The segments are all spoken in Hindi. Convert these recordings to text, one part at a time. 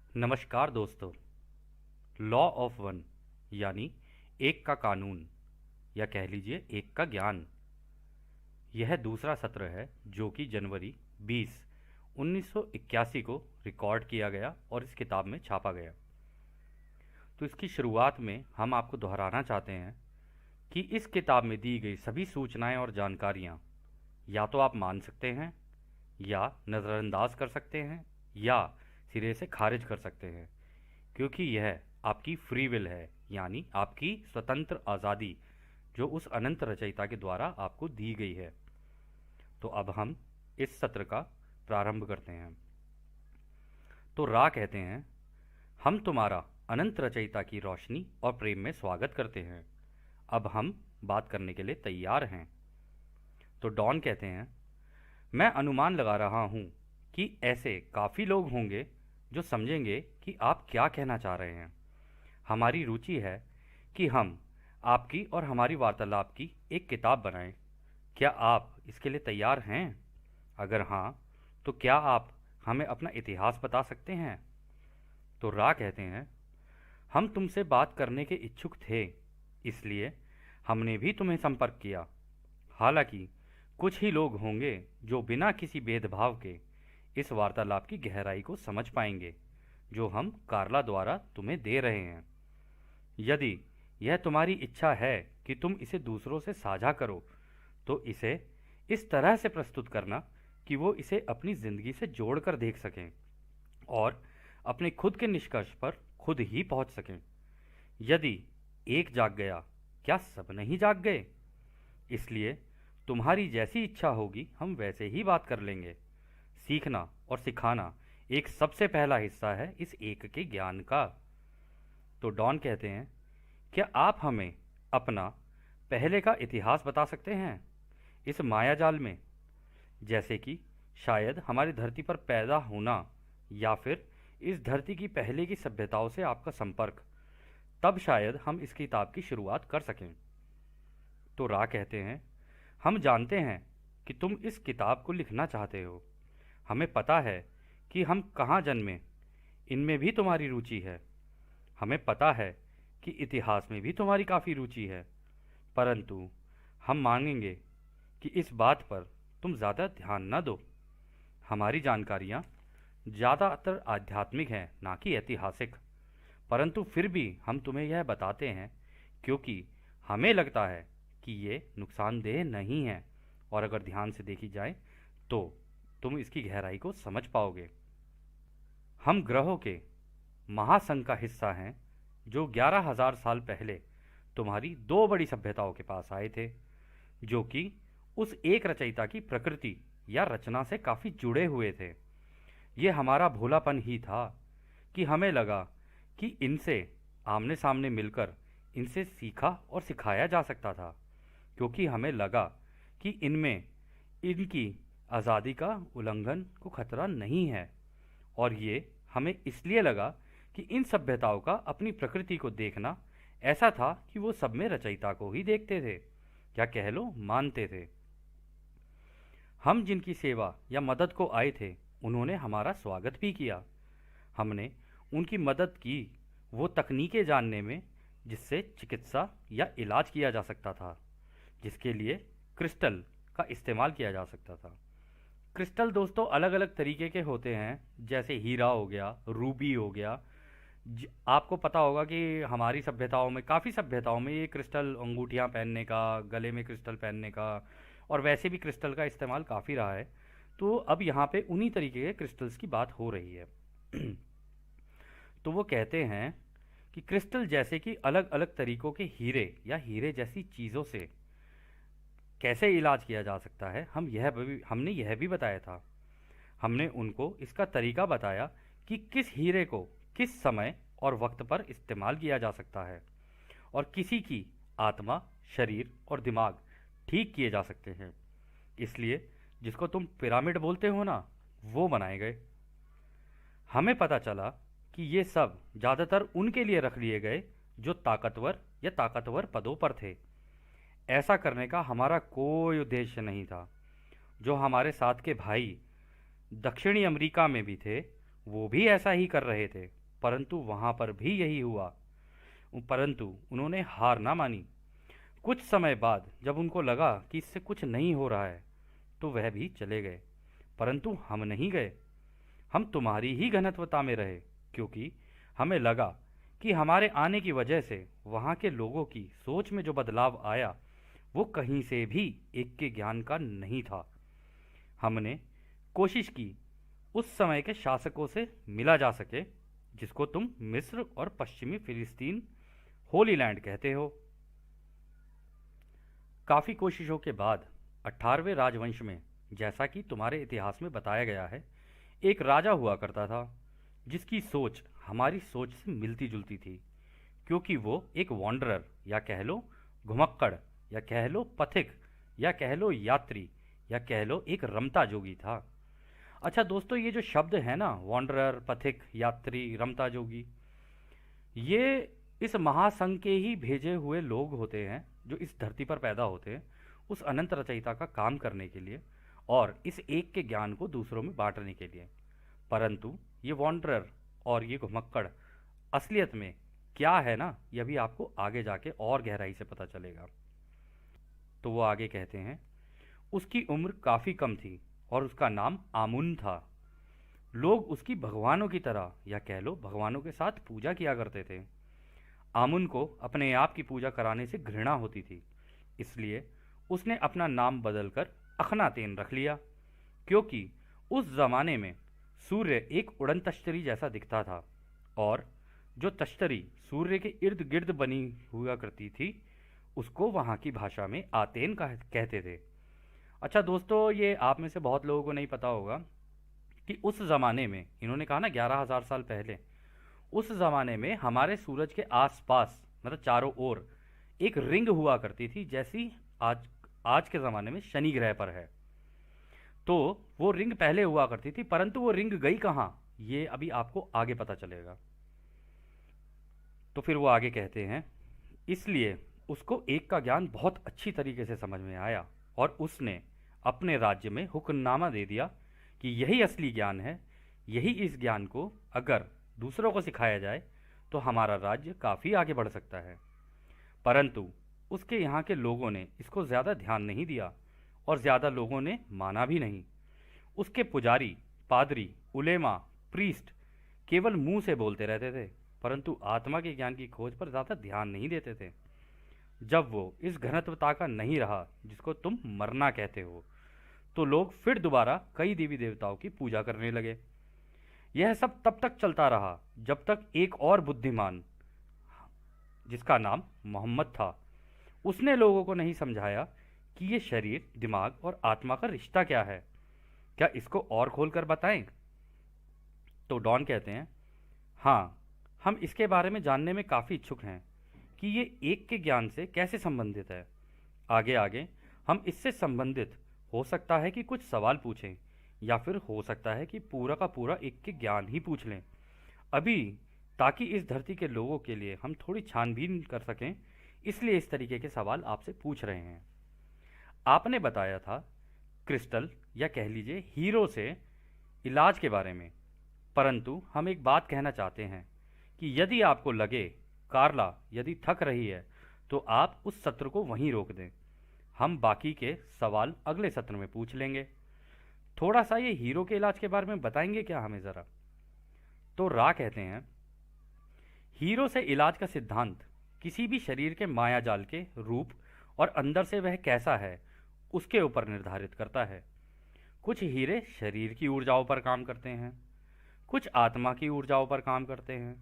नमस्कार दोस्तों। लॉ ऑफ वन यानी एक का कानून या कह लीजिए एक का ज्ञान, यह दूसरा सत्र है जो कि जनवरी 20 1981 को रिकॉर्ड किया गया और इस किताब में छापा गया। तो इसकी शुरुआत में हम आपको दोहराना चाहते हैं कि इस किताब में दी गई सभी सूचनाएं और जानकारियां या तो आप मान सकते हैं या नज़रअंदाज कर सकते हैं या सिरे से खारिज कर सकते हैं, क्योंकि यह आपकी फ्री विल है, यानी आपकी स्वतंत्र आज़ादी जो उस अनंत रचयिता के द्वारा आपको दी गई है। तो अब हम इस सत्र का प्रारंभ करते हैं। तो रा कहते हैं, हम तुम्हारा अनंत रचयिता की रोशनी और प्रेम में स्वागत करते हैं। अब हम बात करने के लिए तैयार हैं। तो डॉन कहते हैं, मैं अनुमान लगा रहा हूं कि ऐसे काफ़ी लोग होंगे जो समझेंगे कि आप क्या कहना चाह रहे हैं। हमारी रुचि है कि हम आपकी और हमारी वार्तालाप की एक किताब बनाएं। क्या आप इसके लिए तैयार हैं? अगर हाँ, तो क्या आप हमें अपना इतिहास बता सकते हैं? तो रा कहते हैं, हम तुमसे बात करने के इच्छुक थे, इसलिए हमने भी तुम्हें संपर्क किया। हालांकि कुछ ही लोग होंगे जो बिना किसी भेदभाव के इस वार्तालाप की गहराई को समझ पाएंगे जो हम कार्ला द्वारा तुम्हें दे रहे हैं। यदि यह तुम्हारी इच्छा है कि तुम इसे दूसरों से साझा करो, तो इसे इस तरह से प्रस्तुत करना कि वो इसे अपनी ज़िंदगी से जोड़कर देख सकें और अपने खुद के निष्कर्ष पर खुद ही पहुंच सकें। यदि एक जाग गया, क्या सब नहीं जाग गए? इसलिए तुम्हारी जैसी इच्छा होगी हम वैसे ही बात कर लेंगे। सीखना और सिखाना एक सबसे पहला हिस्सा है इस एक के ज्ञान का। तो डॉन कहते हैं, क्या आप हमें अपना पहले का इतिहास बता सकते हैं इस मायाजाल में, जैसे कि शायद हमारी धरती पर पैदा होना या फिर इस धरती की पहले की सभ्यताओं से आपका संपर्क, तब शायद हम इस किताब की शुरुआत कर सकें। तो रा कहते हैं, हम जानते हैं कि तुम इस किताब को लिखना चाहते हो। हमें पता है कि हम कहाँ जन्मे, इनमें भी तुम्हारी रुचि है। हमें पता है कि इतिहास में भी तुम्हारी काफ़ी रुचि है, परंतु हम मांगेंगे कि इस बात पर तुम ज़्यादा ध्यान न दो। हमारी जानकारियाँ ज़्यादातर आध्यात्मिक हैं, ना कि ऐतिहासिक, परंतु फिर भी हम तुम्हें यह बताते हैं क्योंकि हमें लगता है कि ये नुकसानदेह नहीं है और अगर ध्यान से देखी जाए तो तुम इसकी गहराई को समझ पाओगे। हम ग्रहों के महासंघ का हिस्सा हैं जो 11,000 साल पहले तुम्हारी दो बड़ी सभ्यताओं के पास आए थे, जो कि उस एक रचयिता की प्रकृति या रचना से काफ़ी जुड़े हुए थे। ये हमारा भोलापन ही था कि हमें लगा कि इनसे आमने सामने मिलकर इनसे सीखा और सिखाया जा सकता था, क्योंकि हमें लगा कि इनमें इनकी आज़ादी का उल्लंघन को खतरा नहीं है। और ये हमें इसलिए लगा कि इन सभ्यताओं का अपनी प्रकृति को देखना ऐसा था कि वो सब में रचयिता को ही देखते थे, या कह लो मानते थे। हम जिनकी सेवा या मदद को आए थे उन्होंने हमारा स्वागत भी किया। हमने उनकी मदद की वो तकनीकें जानने में जिससे चिकित्सा या इलाज किया जा सकता था, जिसके लिए क्रिस्टल का इस्तेमाल किया जा सकता था। क्रिस्टल दोस्तों अलग अलग तरीके के होते हैं, जैसे हीरा हो गया, रूबी हो गया। आपको पता होगा कि हमारी सभ्यताओं में, काफ़ी सभ्यताओं में ये क्रिस्टल अंगूठियाँ पहनने का, गले में क्रिस्टल पहनने का और वैसे भी क्रिस्टल का इस्तेमाल काफ़ी रहा है। तो अब यहाँ पे उन्हीं तरीके के क्रिस्टल्स की बात हो रही है। तो वो कहते हैं कि क्रिस्टल जैसे कि अलग अलग तरीकों के हीरे या हीरे जैसी चीज़ों से कैसे इलाज किया जा सकता है, हमने यह भी बताया था। हमने उनको इसका तरीका बताया कि किस हीरे को किस समय और वक्त पर इस्तेमाल किया जा सकता है और किसी की आत्मा, शरीर और दिमाग ठीक किए जा सकते हैं। इसलिए जिसको तुम पिरामिड बोलते हो ना, वो बनाए गए। हमें पता चला कि ये सब ज़्यादातर उनके लिए रख लिए गए जो ताकतवर या ताकतवर पदों पर थे। ऐसा करने का हमारा कोई उद्देश्य नहीं था। जो हमारे साथ के भाई दक्षिणी अमेरिका में भी थे, वो भी ऐसा ही कर रहे थे। परंतु वहां पर भी यही हुआ। परंतु उन्होंने हार ना मानी। कुछ समय बाद जब उनको लगा कि इससे कुछ नहीं हो रहा है तो वह भी चले गए। परंतु हम नहीं गए। हम तुम्हारी ही घनत्वता में रहे, क्योंकि हमें लगा कि हमारे आने की वजह से वहाँ के लोगों की सोच में जो बदलाव आया वो कहीं से भी एक के ज्ञान का नहीं था। हमने कोशिश की उस समय के शासकों से मिला जा सके, जिसको तुम मिस्र और पश्चिमी फिलिस्तीन होली लैंड कहते हो। काफ़ी कोशिशों के बाद 18वें राजवंश में, जैसा कि तुम्हारे इतिहास में बताया गया है, एक राजा हुआ करता था जिसकी सोच हमारी सोच से मिलती जुलती थी, क्योंकि वो एक वॉन्डरर या कह लो घुमक्कड़ या कह लो पथिक या कह लो यात्री या कह लो एक रमता जोगी था। अच्छा दोस्तों, ये जो शब्द है ना, वॉन्डरर, पथिक, यात्री, रमता जोगी, ये इस महासंघ के ही भेजे हुए लोग होते हैं जो इस धरती पर पैदा होते हैं उस अनंत रचयिता का काम करने के लिए और इस एक के ज्ञान को दूसरों में बांटने के लिए। परंतु ये वॉन्डरर और ये घुमक्कड़ असलियत में क्या है ना, यह भी आपको आगे जाके और गहराई से पता चलेगा। तो वो आगे कहते हैं, उसकी उम्र काफ़ी कम थी और उसका नाम आमुन था। लोग उसकी भगवानों की तरह या कह लो भगवानों के साथ पूजा किया करते थे। आमुन को अपने आप की पूजा कराने से घृणा होती थी, इसलिए उसने अपना नाम बदलकर अखनातेन रख लिया, क्योंकि उस जमाने में सूर्य एक उड़न तश्तरी जैसा दिखता था और जो तश्तरी सूर्य के इर्द गिर्द बनी हुआ करती थी उसको वहाँ की भाषा में आतेन कहते थे। अच्छा दोस्तों, ये आप में से बहुत लोगों को नहीं पता होगा कि उस ज़माने में, इन्होंने कहा ना 11,000 साल पहले, उस ज़माने में हमारे सूरज के आसपास मतलब चारों ओर एक रिंग हुआ करती थी, जैसी आज आज के ज़माने में शनि ग्रह पर है। तो वो रिंग पहले हुआ करती थी, परंतु वो रिंग गई कहाँ ये अभी आपको आगे पता चलेगा। तो फिर वो आगे कहते हैं, इसलिए उसको एक का ज्ञान बहुत अच्छी तरीके से समझ में आया और उसने अपने राज्य में हुक्मनामा दे दिया कि यही असली ज्ञान है, यही इस ज्ञान को अगर दूसरों को सिखाया जाए तो हमारा राज्य काफ़ी आगे बढ़ सकता है। परंतु उसके यहाँ के लोगों ने इसको ज़्यादा ध्यान नहीं दिया और ज़्यादा लोगों ने माना भी नहीं। उसके पुजारी, पादरी, उलेमा, प्रीस्ट केवल मुंह से बोलते रहते थे, परंतु आत्मा के ज्ञान की खोज पर ज़्यादा ध्यान नहीं देते थे। जब वो इस घनत्वता का नहीं रहा जिसको तुम मरना कहते हो, तो लोग फिर दोबारा कई देवी देवताओं की पूजा करने लगे। यह सब तब तक चलता रहा जब तक एक और बुद्धिमान, जिसका नाम मोहम्मद था, उसने लोगों को नहीं समझाया कि ये शरीर, दिमाग और आत्मा का रिश्ता क्या है। क्या इसको और खोलकर बताएं? तो डॉन कहते हैं, हाँ, हम इसके बारे में जानने में काफ़ी इच्छुक हैं कि ये एक के ज्ञान से कैसे संबंधित है। आगे आगे हम इससे संबंधित हो सकता है कि कुछ सवाल पूछें या फिर हो सकता है कि पूरा का पूरा एक के ज्ञान ही पूछ लें अभी, ताकि इस धरती के लोगों के लिए हम थोड़ी छानबीन कर सकें, इसलिए इस तरीके के सवाल आपसे पूछ रहे हैं। आपने बताया था क्रिस्टल या कह लीजिए हीरो से इलाज के बारे में, परंतु हम एक बात कहना चाहते हैं कि यदि आपको लगे कार्ला यदि थक रही है तो आप उस सत्र को वहीं रोक दें। हम बाकी के सवाल अगले सत्र में पूछ लेंगे। थोड़ा सा ये हीरो के इलाज के बारे में बताएंगे क्या हमें ज़रा? तो रा कहते हैं, हीरो से इलाज का सिद्धांत किसी भी शरीर के माया जाल के रूप और अंदर से वह कैसा है उसके ऊपर निर्धारित करता है। कुछ हीरे शरीर की ऊर्जाओं पर काम करते हैं, कुछ आत्मा की ऊर्जाओं पर काम करते हैं,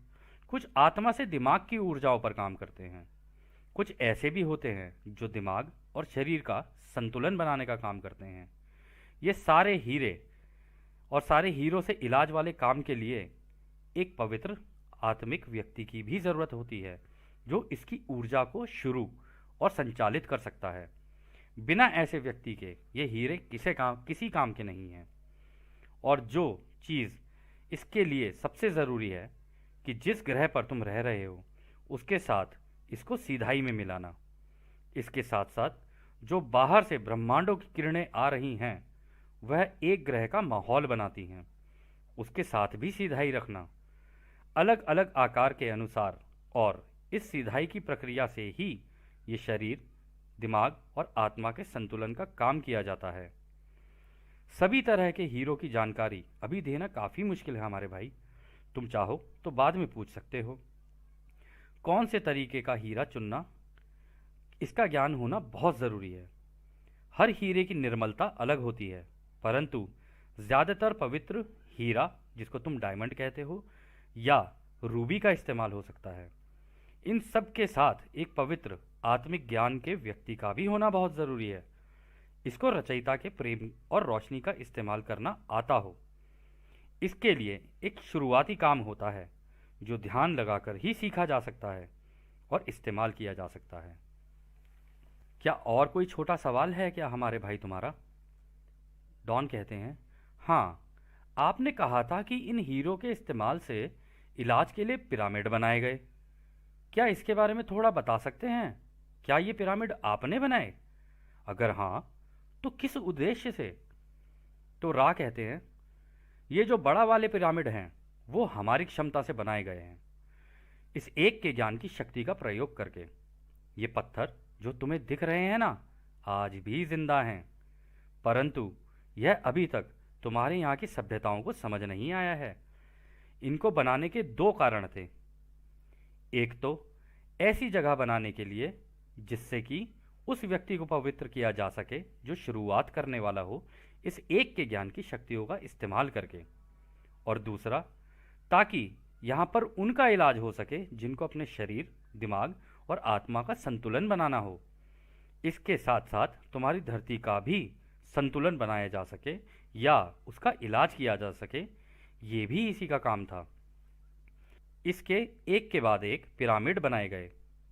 कुछ आत्मा से दिमाग की ऊर्जाओं पर काम करते हैं, कुछ ऐसे भी होते हैं जो दिमाग और शरीर का संतुलन बनाने का काम करते हैं। ये सारे हीरे और सारे हीरो से इलाज वाले काम के लिए एक पवित्र आत्मिक व्यक्ति की भी ज़रूरत होती है जो इसकी ऊर्जा को शुरू और संचालित कर सकता है। बिना ऐसे व्यक्ति के ये हीरे किसी काम के नहीं हैं। और जो चीज़ इसके लिए सबसे ज़रूरी है कि जिस ग्रह पर तुम रह रहे हो उसके साथ इसको सीधाई में मिलाना। इसके साथ साथ जो बाहर से ब्रह्मांडों की किरणें आ रही हैं वह एक ग्रह का माहौल बनाती हैं, उसके साथ भी सीधाई रखना। अलग अलग आकार के अनुसार, और इस सिधाई की प्रक्रिया से ही ये शरीर, दिमाग और आत्मा के संतुलन का काम किया जाता है। सभी तरह के हीरो की जानकारी अभी देना काफ़ी मुश्किल है हमारे भाई। तुम चाहो तो बाद में पूछ सकते हो। कौन से तरीके का हीरा चुनना, इसका ज्ञान होना बहुत ज़रूरी है। हर हीरे की निर्मलता अलग होती है, परंतु ज़्यादातर पवित्र हीरा, जिसको तुम डायमंड कहते हो, या रूबी का इस्तेमाल हो सकता है। इन सब के साथ एक पवित्र आत्मिक ज्ञान के व्यक्ति का भी होना बहुत ज़रूरी है। इसको रचयिता के प्रेम और रोशनी का इस्तेमाल करना आता हो। इसके लिए एक शुरुआती काम होता है जो ध्यान लगाकर ही सीखा जा सकता है और इस्तेमाल किया जा सकता है। क्या और कोई छोटा सवाल है क्या हमारे भाई तुम्हारा? डॉन कहते हैं, हाँ, आपने कहा था कि इन हीरो के इस्तेमाल से इलाज के लिए पिरामिड बनाए गए। क्या इसके बारे में थोड़ा बता सकते हैं? क्या ये पिरामिड आपने बनाए? अगर हाँ, तो किस उद्देश्य से? तो रा कहते हैं, ये जो बड़ा वाले पिरामिड हैं वो हमारी क्षमता से बनाए गए हैं, इस एक के ज्ञान की शक्ति का प्रयोग करके। ये पत्थर जो तुम्हें दिख रहे हैं ना, आज भी जिंदा हैं, परंतु यह अभी तक तुम्हारे यहाँ की सभ्यताओं को समझ नहीं आया है। इनको बनाने के दो कारण थे। एक तो ऐसी जगह बनाने के लिए जिससे कि उस व्यक्ति को पवित्र किया जा सके जो शुरुआत करने वाला हो इस एक के ज्ञान की शक्तियों का इस्तेमाल करके, और दूसरा ताकि यहाँ पर उनका इलाज हो सके जिनको अपने शरीर, दिमाग और आत्मा का संतुलन बनाना हो। इसके साथ साथ तुम्हारी धरती का भी संतुलन बनाया जा सके या उसका इलाज किया जा सके, ये भी इसी का काम था। इसके एक के बाद एक पिरामिड बनाए गए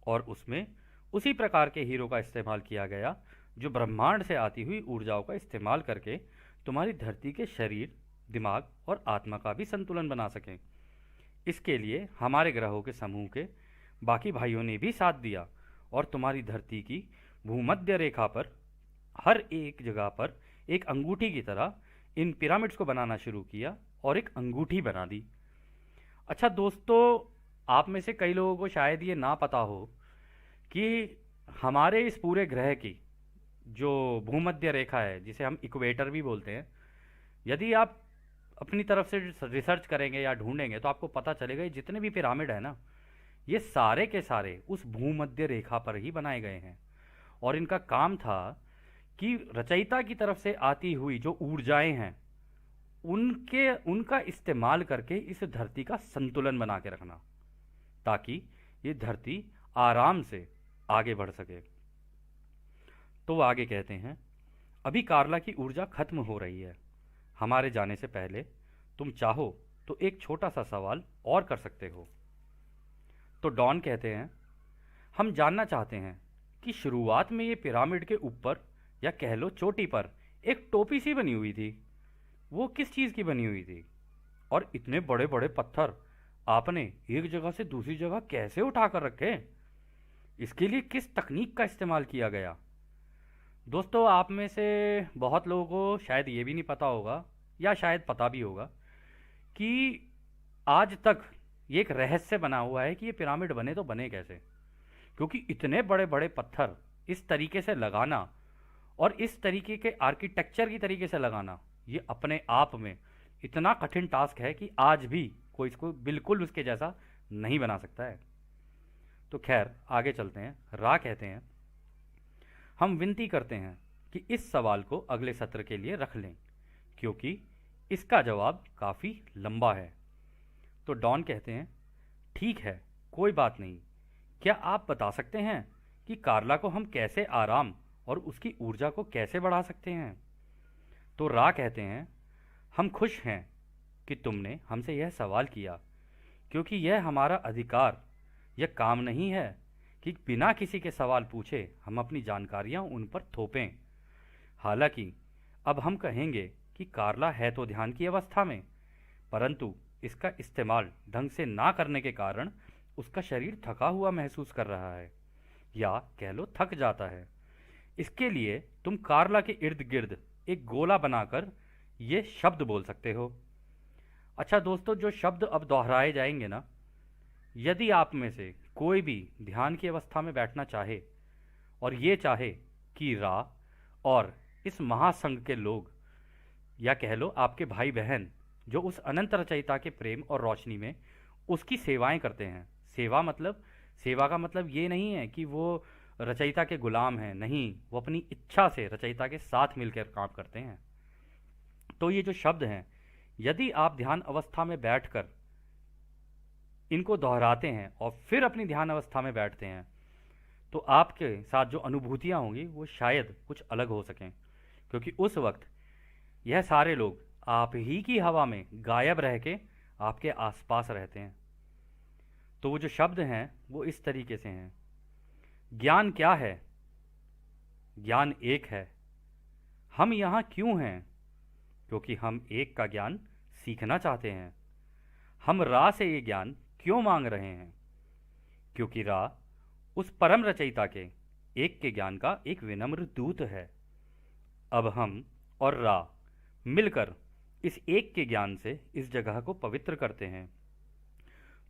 और उसमें उसी प्रकार के हीरो का इस्तेमाल किया गया जो ब्रह्मांड से आती हुई ऊर्जाओं का इस्तेमाल करके तुम्हारी धरती के शरीर, दिमाग और आत्मा का भी संतुलन बना सकें। इसके लिए हमारे ग्रहों के समूह के बाकी भाइयों ने भी साथ दिया और तुम्हारी धरती की भूमध्य रेखा पर हर एक जगह पर एक अंगूठी की तरह इन पिरामिड्स को बनाना शुरू किया और एक अंगूठी बना दी। अच्छा दोस्तों, आप में से कई लोगों को शायद ये ना पता हो कि हमारे इस पूरे ग्रह की जो भूमध्य रेखा है, जिसे हम इक्वेटर भी बोलते हैं, यदि आप अपनी तरफ से रिसर्च करेंगे या ढूंढेंगे तो आपको पता चलेगा ये जितने भी पिरामिड है ना, ये सारे के सारे उस भूमध्य रेखा पर ही बनाए गए हैं। और इनका काम था कि रचयिता की तरफ से आती हुई जो ऊर्जाएं हैं उनका इस्तेमाल करके इस धरती का संतुलन बना के रखना, ताकि ये धरती आराम से आगे बढ़ सके। तो वो आगे कहते हैं, अभी कार्ला की ऊर्जा खत्म हो रही है। हमारे जाने से पहले तुम चाहो तो एक छोटा सा सवाल और कर सकते हो। तो डॉन कहते हैं, हम जानना चाहते हैं कि शुरुआत में ये पिरामिड के ऊपर या कह लो चोटी पर एक टोपी सी बनी हुई थी, वो किस चीज़ की बनी हुई थी? और इतने बड़े बड़े पत्थर आपने एक जगह से दूसरी जगह कैसे उठा कर रखे? इसके लिए किस तकनीक का इस्तेमाल किया गया? दोस्तों, आप में से बहुत लोगों को शायद ये भी नहीं पता होगा या शायद पता भी होगा कि आज तक ये एक रहस्य बना हुआ है कि ये पिरामिड बने तो बने कैसे, क्योंकि इतने बड़े बड़े पत्थर इस तरीके से लगाना और इस तरीके के आर्किटेक्चर की तरीके से लगाना, ये अपने आप में इतना कठिन टास्क है कि आज भी कोई इसको बिल्कुल उसके जैसा नहीं बना सकता है। तो खैर आगे चलते हैं। रा कहते हैं, हम विनती करते हैं कि इस सवाल को अगले सत्र के लिए रख लें, क्योंकि इसका जवाब काफ़ी लंबा है। तो डॉन कहते हैं, ठीक है, कोई बात नहीं। क्या आप बता सकते हैं कि कार्ला को हम कैसे आराम और उसकी ऊर्जा को कैसे बढ़ा सकते हैं? तो रा कहते हैं, हम खुश हैं कि तुमने हमसे यह सवाल किया, क्योंकि यह हमारा अधिकार, यह काम नहीं है कि बिना किसी के सवाल पूछे हम अपनी जानकारियां उन पर थोपें। हालांकि अब हम कहेंगे कि कार्ला है तो ध्यान की अवस्था में, परंतु इसका इस्तेमाल ढंग से ना करने के कारण उसका शरीर थका हुआ महसूस कर रहा है, या कह लो थक जाता है। इसके लिए तुम कार्ला के इर्द गिर्द एक गोला बनाकर ये शब्द बोल सकते हो। अच्छा दोस्तों, जो शब्द अब दोहराए जाएंगे ना, यदि आप में से कोई भी ध्यान की अवस्था में बैठना चाहे और ये चाहे कि रा और इस महासंघ के लोग, या कह लो आपके भाई बहन, जो उस अनंत रचयिता के प्रेम और रोशनी में उसकी सेवाएं करते हैं। सेवा मतलब, सेवा का मतलब ये नहीं है कि वो रचयिता के गुलाम हैं, नहीं, वो अपनी इच्छा से रचयिता के साथ मिलकर काम करते हैं। तो ये जो शब्द हैं, यदि आप ध्यान अवस्था में बैठकर इनको दोहराते हैं और फिर अपनी ध्यान अवस्था में बैठते हैं, तो आपके साथ जो अनुभूतियां होंगी वो शायद कुछ अलग हो सकें, क्योंकि उस वक्त यह सारे लोग आप ही की हवा में गायब रह के आपके आसपास रहते हैं। तो वो जो शब्द हैं वो इस तरीके से हैं। ज्ञान क्या है? ज्ञान एक है। हम यहाँ क्यों हैं? क्योंकि हम एक का ज्ञान सीखना चाहते हैं। हम रा से ये ज्ञान क्यों मांग रहे हैं? क्योंकि रा उस परम रचयिता के एक के ज्ञान का एक विनम्र दूत है। अब हम और रा मिलकर इस एक के ज्ञान से इस जगह को पवित्र करते हैं।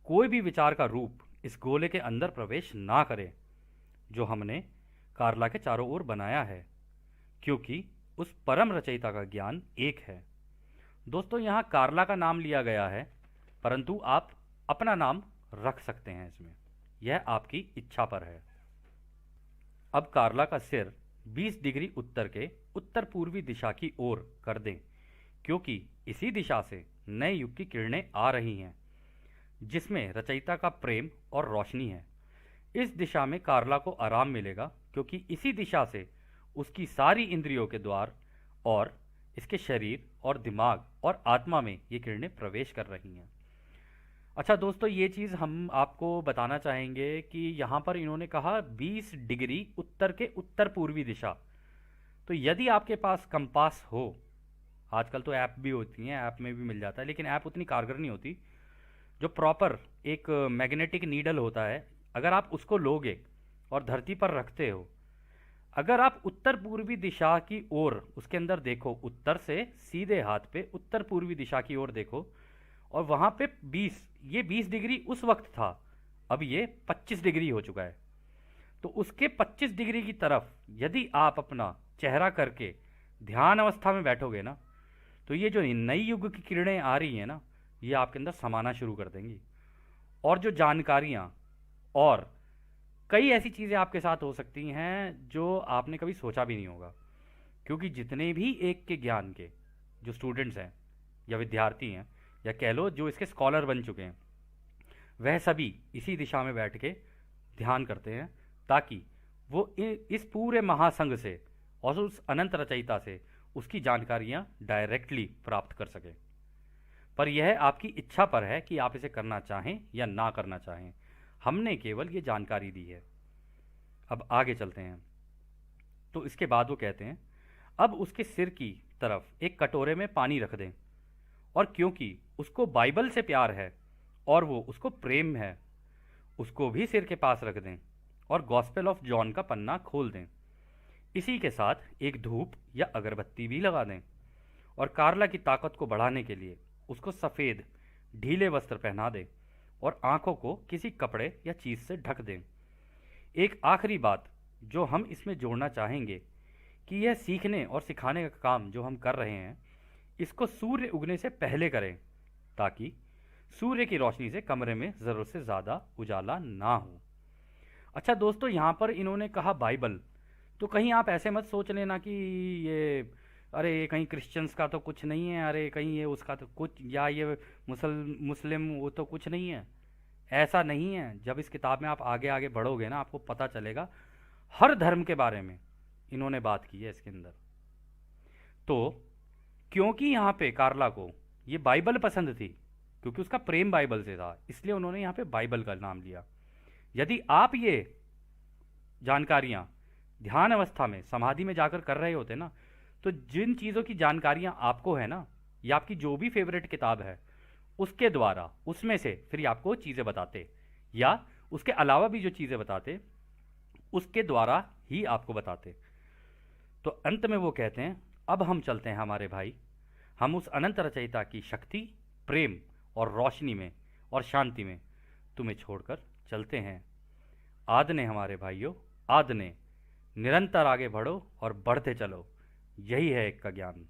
कोई भी विचार का रूप इस गोले के अंदर प्रवेश ना करे जो हमने कार्ला के चारों ओर बनाया है, क्योंकि उस परम रचयिता का ज्ञान एक है। दोस्तों, यहाँ कार्ला का नाम लिया गया है, परंतु आप अपना नाम रख सकते हैं इसमें, यह आपकी इच्छा पर है। अब कार्ला का सिर 20 डिग्री उत्तर के उत्तर पूर्वी दिशा की ओर कर दें, क्योंकि इसी दिशा से नए युग की किरणें आ रही हैं, जिसमें रचयिता का प्रेम और रोशनी है। इस दिशा में कार्ला को आराम मिलेगा, क्योंकि इसी दिशा से उसकी सारी इंद्रियों के द्वार और इसके शरीर और दिमाग और आत्मा में ये किरणें प्रवेश कर रही हैं। अच्छा दोस्तों, ये चीज़ हम आपको बताना चाहेंगे कि यहाँ पर इन्होंने कहा 20 डिग्री उत्तर के उत्तर पूर्वी दिशा। तो यदि आपके पास कंपास हो, आजकल तो ऐप भी होती हैं, ऐप में भी मिल जाता है, लेकिन ऐप उतनी कारगर नहीं होती। जो प्रॉपर एक मैग्नेटिक नीडल होता है, अगर आप उसको लोगे और धरती पर रखते हो, अगर आप उत्तर पूर्वी दिशा की ओर उसके अंदर देखो, उत्तर से सीधे हाथ पे उत्तर पूर्वी दिशा की ओर देखो, और वहाँ पे 20 डिग्री उस वक्त था, अब ये 25 डिग्री हो चुका है। तो उसके 25 डिग्री की तरफ यदि आप अपना चेहरा करके ध्यान अवस्था में बैठोगे ना, तो ये जो नई युग की किरणें आ रही हैं ना, ये आपके अंदर समाना शुरू कर देंगी। और जो जानकारियाँ और कई ऐसी चीज़ें आपके साथ हो सकती हैं जो आपने कभी सोचा भी नहीं होगा, क्योंकि जितने भी एक के ज्ञान के जो स्टूडेंट्स हैं या विद्यार्थी हैं, या कह लो जो इसके स्कॉलर बन चुके हैं, वह सभी इसी दिशा में बैठ के ध्यान करते हैं, ताकि वो इस पूरे महासंघ से और उस अनंत रचयिता से उसकी जानकारियां डायरेक्टली प्राप्त कर सकें। पर यह आपकी इच्छा पर है कि आप इसे करना चाहें या ना करना चाहें। हमने केवल ये जानकारी दी है। अब आगे चलते हैं। तो इसके बाद वो कहते हैं, अब उसके सिर की तरफ एक कटोरे में पानी रख दें, और क्योंकि उसको बाइबल से प्यार है और वो उसको प्रेम है, उसको भी सिर के पास रख दें और गॉस्पेल ऑफ जॉन का पन्ना खोल दें। इसी के साथ एक धूप या अगरबत्ती भी लगा दें, और कार्ला की ताकत को बढ़ाने के लिए उसको सफ़ेद ढीले वस्त्र पहना दें और आंखों को किसी कपड़े या चीज़ से ढक दें। एक आखिरी बात जो हम इसमें जोड़ना चाहेंगे कि यह सीखने और सिखाने का काम जो हम कर रहे हैं, इसको सूर्य उगने से पहले करें, ताकि सूर्य की रोशनी से कमरे में ज़रूरत से ज़्यादा उजाला ना हो। अच्छा दोस्तों, यहाँ पर इन्होंने कहा बाइबल, तो कहीं आप ऐसे मत सोच लेना कि ये अरे ये कहीं क्रिश्चियंस का तो कुछ नहीं है, अरे कहीं ये उसका तो कुछ, या ये मुस्लिम वो तो कुछ नहीं है। ऐसा नहीं है। जब इस किताब में आप आगे आगे बढ़ोगे ना, आपको पता चलेगा हर धर्म के बारे में इन्होंने बात की है इसके अंदर। तो क्योंकि यहाँ पे कार्ला को ये बाइबल पसंद थी, क्योंकि उसका प्रेम बाइबल से था, इसलिए उन्होंने यहाँ पे बाइबल का नाम लिया। यदि आप ये जानकारियाँ ध्यान अवस्था में समाधि में जाकर कर रहे होते ना, तो जिन चीज़ों की जानकारियाँ आपको है ना, या आपकी जो भी फेवरेट किताब है उसके द्वारा, उसमें से फिर आपको चीज़ें बताते, या उसके अलावा भी जो चीज़ें बताते उसके द्वारा ही आपको बताते। तो अंत में वो कहते हैं, अब हम चलते हैं हमारे भाई, हम उस अनंत रचयिता की शक्ति, प्रेम और रोशनी में और शांति में तुम्हें छोड़कर चलते हैं। आदने हमारे भाइयों, आदने। निरंतर आगे बढ़ो और बढ़ते चलो। यही है एक का ज्ञान।